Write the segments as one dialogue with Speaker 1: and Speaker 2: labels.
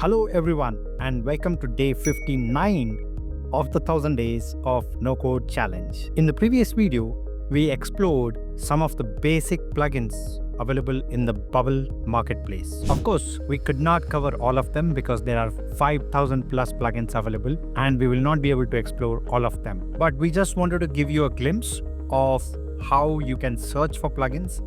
Speaker 1: Hello everyone and welcome to day 59 of the 1000 days of Nocode challenge. In the previous video, we explored some of the basic plugins available in the Bubble marketplace. Of course, we could not cover all of them because there are 5000 plus plugins available and we will not be able to explore all of them. But we just wanted to give you a glimpse of how you can search for plugins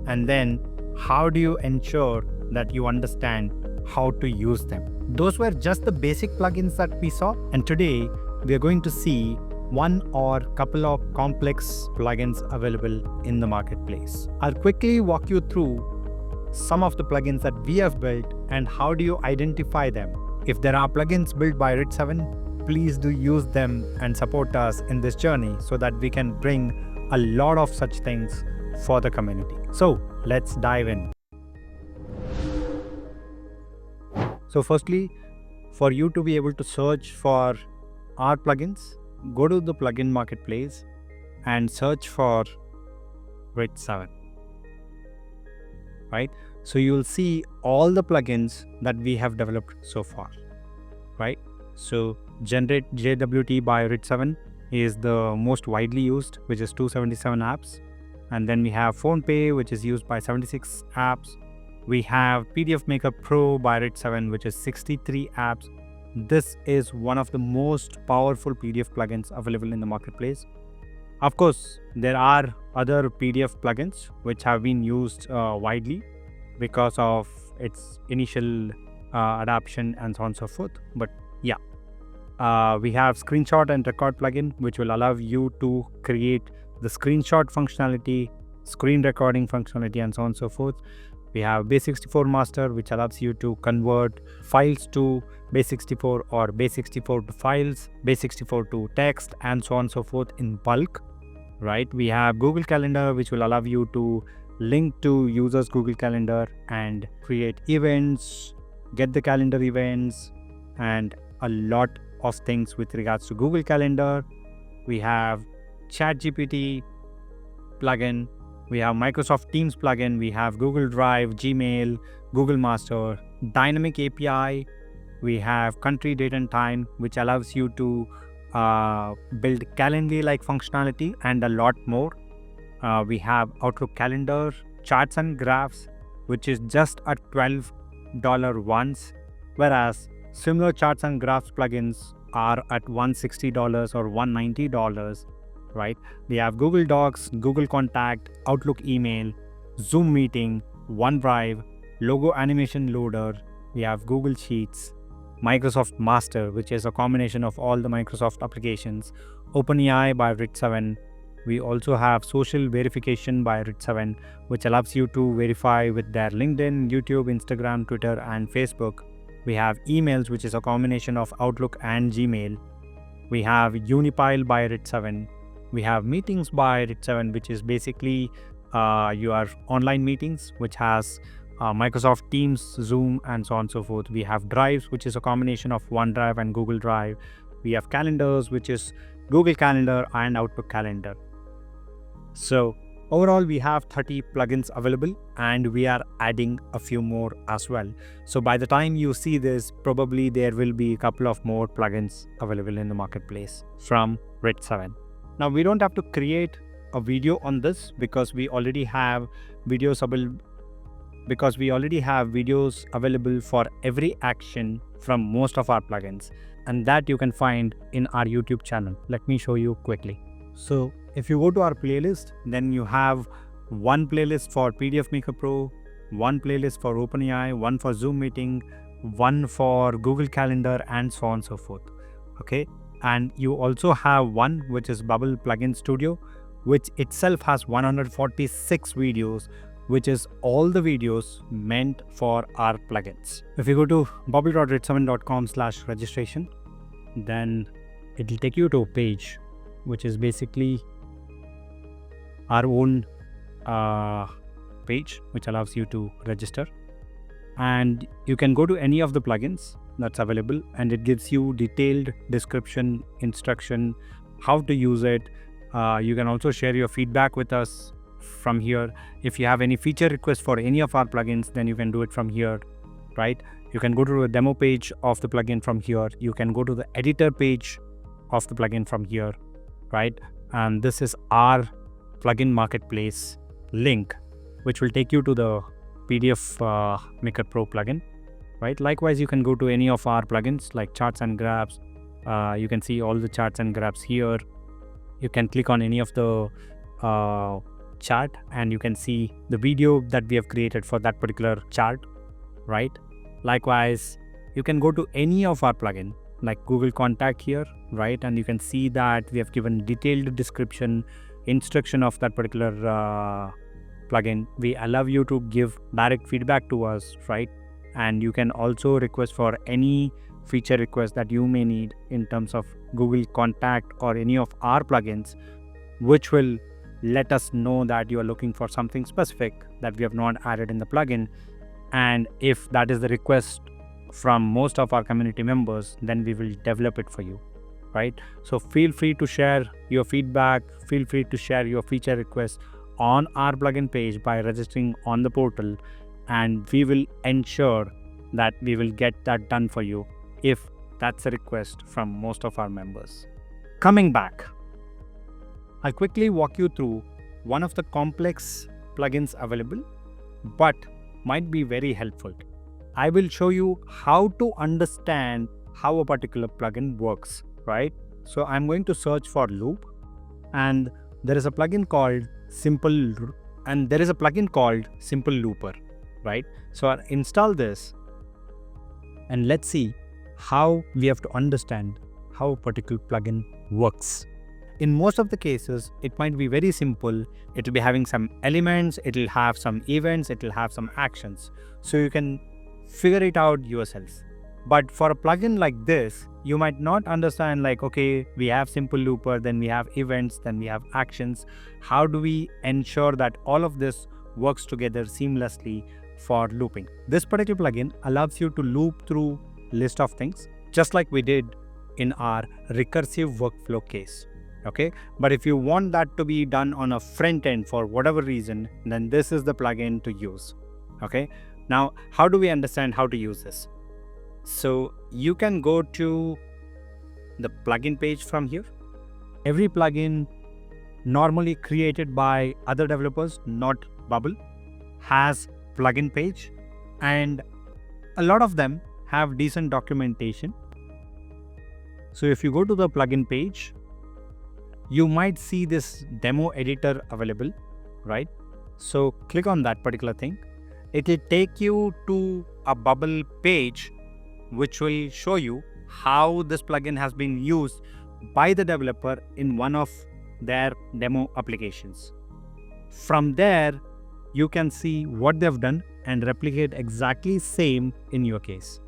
Speaker 1: and then how do you ensure that you understand how to use them. Those were just the basic plugins that we saw, and today we are going to see one or couple of complex plugins available in the marketplace. I'll quickly walk you through some of the plugins that we have built and how do you identify them. If there are plugins built by Ritesh, please do use them and support us in this journey so that we can bring a lot of such things for the community. So let's dive in. So firstly, for you to be able to search for our plugins, go to the plugin marketplace and search for Ritesh, right? So you'll see all the plugins that we have developed so far, right? So Generate JWT by Ritesh is the most widely used, which is 277 apps. And then we have PhonePe, which is used by 76 apps. We have PDF Maker Pro by Ritesh, which is 63 apps. This is one of the most powerful PDF plugins available in the marketplace. Of course, there are other PDF plugins which have been used widely because of its initial adoption and so on and so forth. But yeah, we have Screenshot and Record plugin, which will allow you to create the screenshot functionality, screen recording functionality, and so on and so forth. We have Base64 Master, which allows you to convert files to Base64 or Base64 to files, Base64 to text, and so on and so forth in bulk, right? We have Google Calendar, which will allow you to link to users' Google Calendar and create events, get the calendar events, and a lot of things with regards to Google Calendar. We have ChatGPT plugin. We have Microsoft Teams plugin, we have Google Drive, Gmail, Google Master, Dynamic API, we have Country, Date and Time, which allows you to build Calendly-like functionality and a lot more. We have Outlook Calendar, Charts and Graphs, which is just at $12 once, whereas similar Charts and Graphs plugins are at $160 or $190. Right? We have Google Docs, Google Contact, Outlook Email, Zoom Meeting, OneDrive, Logo Animation Loader. We have Google Sheets, Microsoft Master, which is a combination of all the Microsoft applications, OpenAI by Ritesh. We also have Social Verification by Ritesh, which allows you to verify with their LinkedIn, YouTube, Instagram, Twitter, and Facebook. We have Emails, which is a combination of Outlook and Gmail. We have Unipile by Ritesh. We have Meetings by Ritesh, which is basically your online meetings, which has Microsoft Teams, Zoom, and so on and so forth. We have Drives, which is a combination of OneDrive and Google Drive. We have Calendars, which is Google Calendar and Outlook Calendar. So overall, we have 30 plugins available and we are adding a few more as well. So by the time you see this, probably there will be a couple of more plugins available in the marketplace from Ritesh. Now, we don't have to create a video on this because we already have videos available for every action from most of our plugins, and that you can find in our YouTube channel. Let me show you quickly. So if you go to our playlist, then you have one playlist for PDF Maker Pro, one playlist for OpenAI, one for Zoom Meeting, one for Google Calendar, and so on and so forth. Okay. And you also have one which is Bubble Plugin Studio, which itself has 146 videos, which is all the videos meant for our plugins. If you go to bubble.ritesh.com/registration, then it will take you to a page, which is basically our own page, which allows you to register. And you can go to any of the plugins that's available and it gives you detailed description, instruction, how to use it. You can also share your feedback with us from here. If you have any feature requests for any of our plugins, then you can do it from here, right? You can go to the demo page of the plugin from here. You can go to the editor page of the plugin from here, right? And this is our plugin marketplace link, which will take you to the PDF Maker Pro plugin, right? Likewise, you can go to any of our plugins like charts and graphs. You can see all the charts and graphs here. You can click on any of the chart and you can see the video that we have created for that particular chart, right? Likewise, you can go to any of our plugin like Google Contact here, right? And you can see that we have given detailed description, instruction of that particular plugin. We allow you to give direct feedback to us, right? And you can also request for any feature request that you may need in terms of Google Contact or any of our plugins, which will let us know that you are looking for something specific that we have not added in the plugin. And if that is the request from most of our community members, then we will develop it for you, right? So feel free to share your feedback, feel free to share your feature requests on our plugin page by registering on the portal, and we will ensure that we will get that done for you if that's a request from most of our members. Coming back, I'll quickly walk you through one of the complex plugins available, but might be very helpful. I will show you how to understand how a particular plugin works, right? So I'm going to search for loop, and there is a plugin called Simple Looper, right? So I'll install this and let's see how we have to understand how a particular plugin works. In most of the cases, it might be very simple. It will be having some elements, it will have some events, it will have some actions. So you can figure it out yourselves. But for a plugin like this, you might not understand like, okay, we have Simple Looper, then we have events, then we have actions. How do we ensure that all of this works together seamlessly for looping? This particular plugin allows you to loop through list of things, just like we did in our recursive workflow case. Okay, but if you want that to be done on a front end for whatever reason, then this is the plugin to use. Okay, now how do we understand how to use this? So you can go to the plugin page from here. Every plugin normally created by other developers, not Bubble, has plugin page, and a lot of them have decent documentation. So if you go to the plugin page, you might see this demo editor available, right? So click on that particular thing. It will take you to a Bubble page, which will show you how this plugin has been used by the developer in one of their demo applications. From there, you can see what they've done and replicate exactly same in your case.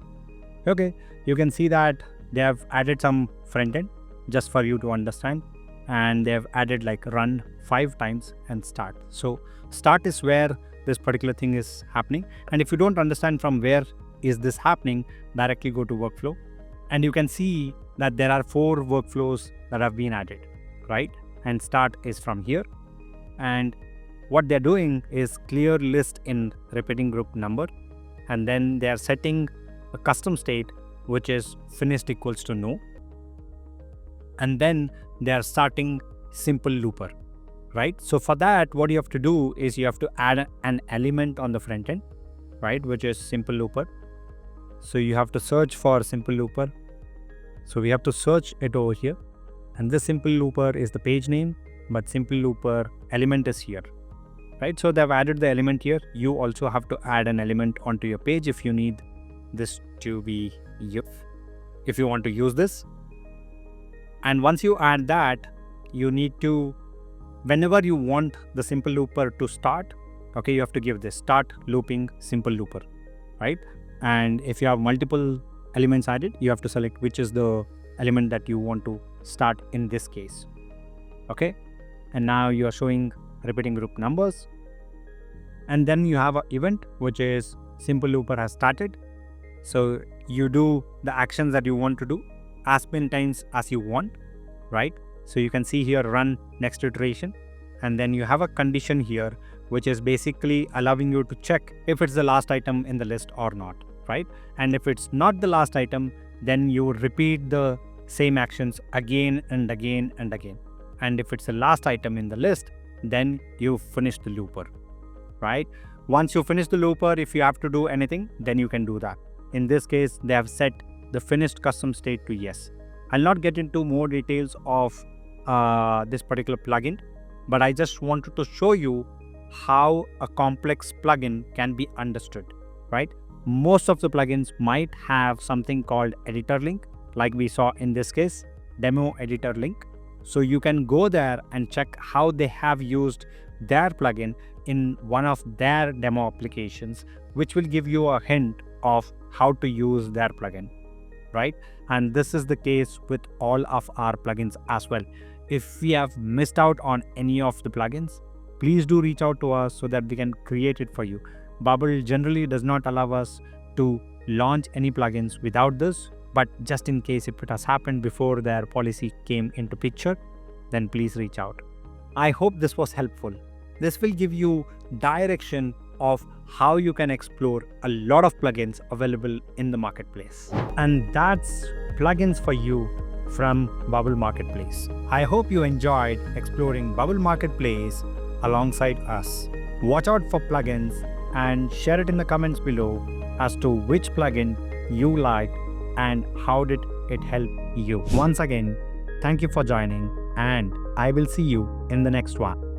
Speaker 1: Okay, you can see that they have added some front end just for you to understand, and they have added like run 5 times and start. So start is where this particular thing is happening, and if you don't understand from where is this happening, directly go to workflow, and you can see that there are 4 workflows that have been added, right? And start is from here, and what they're doing is clear list in repeating group number, and then they are setting a custom state which is finished equals to no, and then they are starting Simple Looper, right? So for that, what you have to do is you have to add an element on the front end, right, which is Simple Looper. So you have to search for Simple Looper. So we have to search it over here, and this Simple Looper is the page name, but Simple Looper element is here, right? So they've added the element here. You also have to add an element onto your page if you need this to be used, if you want to use this. And once you add that, you need to, whenever you want the Simple Looper to start, okay, you have to give this start looping Simple Looper, right? And if you have multiple elements added, you have to select which is the element that you want to start in this case. Okay, and now you are showing repeating group numbers, and then you have an event which is Simple Looper has started. So you do the actions that you want to do as many times as you want, right? So you can see here run next iteration, and then you have a condition here which is basically allowing you to check if it's the last item in the list or not. right? And if it's not the last item, then you repeat the same actions again and again and again. And if it's the last item in the list, then you finish the looper, right? Once you finish the looper, if you have to do anything, then you can do that. In this case, they have set the finished custom state to yes. I'll not get into more details of this particular plugin, but I just wanted to show you how a complex plugin can be understood, right? Most of the plugins might have something called editor link, like we saw in this case, demo editor link. So you can go there and check how they have used their plugin in one of their demo applications, which will give you a hint of how to use their plugin, right? And this is the case with all of our plugins as well. If we have missed out on any of the plugins, please do reach out to us so that we can create it for you. Bubble generally does not allow us to launch any plugins without this, but just in case if it has happened before their policy came into picture, then please reach out. I hope this was helpful. This will give you direction of how you can explore a lot of plugins available in the marketplace. And that's plugins for you from Bubble Marketplace. I hope you enjoyed exploring Bubble Marketplace alongside us. Watch out for plugins and share it in the comments below as to which plugin you liked and how did it help you. Once again, thank you for joining, and I will see you in the next one.